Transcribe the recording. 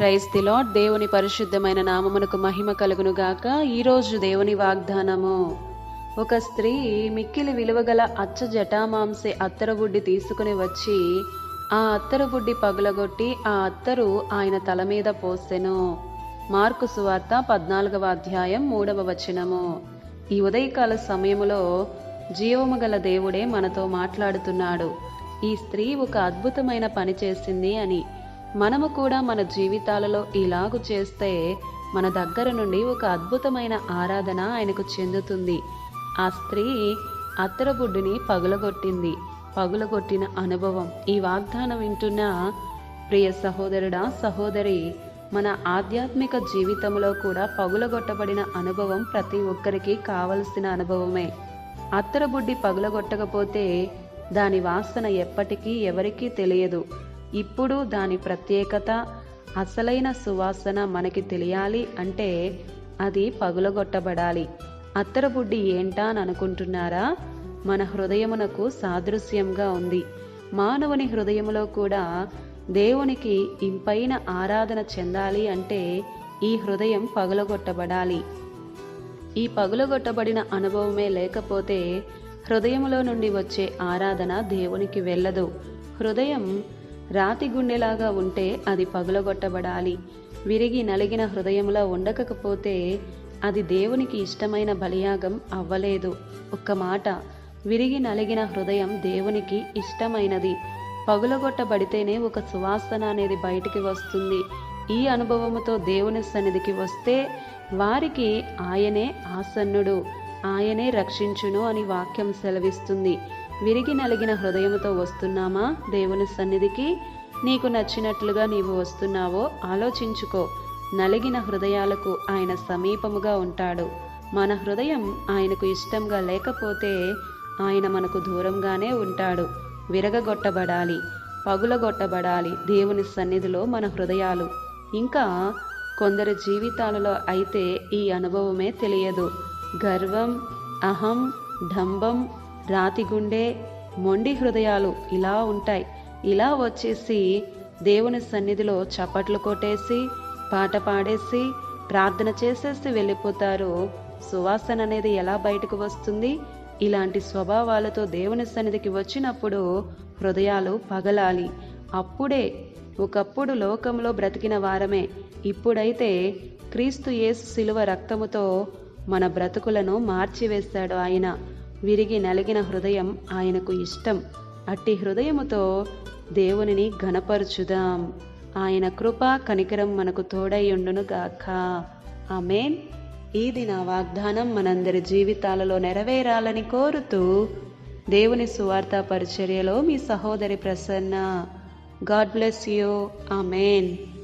Praise the lord. దేవుని పరిశుద్ధమైన నామమునకు మహిమ కలుగును గాక. ఈరోజు దేవుని వాగ్దానము. ఒక స్త్రీ మిక్కిలి విలువగల అచ్చ జటామాంసే అత్తరబుడ్డి తీసుకుని వచ్చి ఆ అత్తరబుడ్డి పగులగొట్టి ఆ అత్తరు ఆయన తల మీద పోసెను. మార్కు సువార్త 14వ అధ్యాయం 3వ వచనము. ఈ ఉదయకాల సమయములో జీవము గల దేవుడే మనతో మాట్లాడుతున్నాడు. ఈ స్త్రీ ఒక అద్భుతమైన పని చేసింది అని. మనము కూడా మన జీవితాలలో ఇలాగు చేస్తే మన దగ్గర నుండి ఒక అద్భుతమైన ఆరాధన ఆయనకు చెందుతుంది. ఆ స్త్రీ అత్తరబుడ్డుని పగులగొట్టింది. పగులగొట్టిన అనుభవం. ఈ వాగ్దానం వింటున్న ప్రియ సహోదరుడా, సహోదరి, మన ఆధ్యాత్మిక జీవితంలో కూడా పగులగొట్టబడిన అనుభవం ప్రతి ఒక్కరికి కావలసిన అనుభవమే. అత్తరబుడ్డి పగులగొట్టకపోతే దాని వాసన ఎప్పటికీ ఎవరికీ తెలియదు. ఇప్పుడు దాని ప్రత్యేకత, అసలైన సువాసన మనకి తెలియాలి అంటే అది పగులగొట్టబడాలి. అత్తరబుడ్డి ఏంటా అని అనుకుంటున్నారా? మన హృదయమునకు సాదృశ్యంగా ఉంది. మానవుని హృదయములో కూడా దేవునికి ఇంపైన ఆరాధన చెందాలి అంటే ఈ హృదయం పగులగొట్టబడాలి. ఈ పగులగొట్టబడిన అనుభవమే లేకపోతే హృదయములో నుండి వచ్చే ఆరాధన దేవునికి వెళ్ళదు. హృదయం రాతి గుండెలాగా ఉంటే అది పగులగొట్టబడాలి. విరిగి నలిగిన హృదయంలో ఉండకపోతే అది దేవునికి ఇష్టమైన బలియాగం అవ్వలేదు. ఒక్క మాట, విరిగి నలిగిన హృదయం దేవునికి ఇష్టమైనది. పగులగొట్టబడితేనే ఒక సువాసన అనేది బయటికి వస్తుంది. ఈ అనుభవముతో దేవుని సన్నిధికి వస్తే వారికి ఆయనే ఆసన్నుడు, ఆయనే రక్షించును అని వాక్యం సెలవిస్తుంది. విరిగి నలిగిన హృదయముతో వస్తున్నామా దేవుని సన్నిధికి? నీకు నచ్చినట్లుగా నీవు వస్తున్నావో ఆలోచించుకో. నలిగిన హృదయాలకు ఆయన సమీపముగా ఉంటాడు. మన హృదయం ఆయనకు ఇష్టంగా లేకపోతే ఆయన మనకు దూరంగానే ఉంటాడు. విరగగొట్టబడాలి, పగులగొట్టబడాలి దేవుని సన్నిధిలో మన హృదయాలు. ఇంకా కొందరి జీవితాలలో అయితే ఈ అనుభవమే తెలియదు. గర్వం, అహం, డంబం, రాతి గుండె, మొండి హృదయాలు ఇలా ఉంటాయి. ఇలా వచ్చేసి దేవుని సన్నిధిలో చప్పట్లు కొట్టేసి, పాట పాడేసి, ప్రార్థన చేసేసి వెళ్ళిపోతారు. సువాసన అనేది ఎలా బయటకు వస్తుంది? ఇలాంటి స్వభావాలతో దేవుని సన్నిధికి వచ్చినప్పుడు హృదయాలు పగలాలి. అప్పుడే ఒకప్పుడు లోకంలో బ్రతికిన వారమే, ఇప్పుడైతే క్రీస్తు యేసు శిలువ రక్తముతో మన బ్రతుకులను మార్చివేశాడు ఆయన. విరిగి నలిగిన హృదయం ఆయనకు ఇష్టం. అట్టి హృదయముతో దేవునిని ఘనపరచుదాం. ఆయన కృప కనికరం మనకు తోడై ఉండును గాక. ఆమేన్. ఈ దిన వాగ్దానం మనందరి జీవితాలలో నెరవేరాలని కోరుతూ దేవుని సువార్త పరిచర్యలో మీ సహోదరి Prasanna. God bless you. Amen.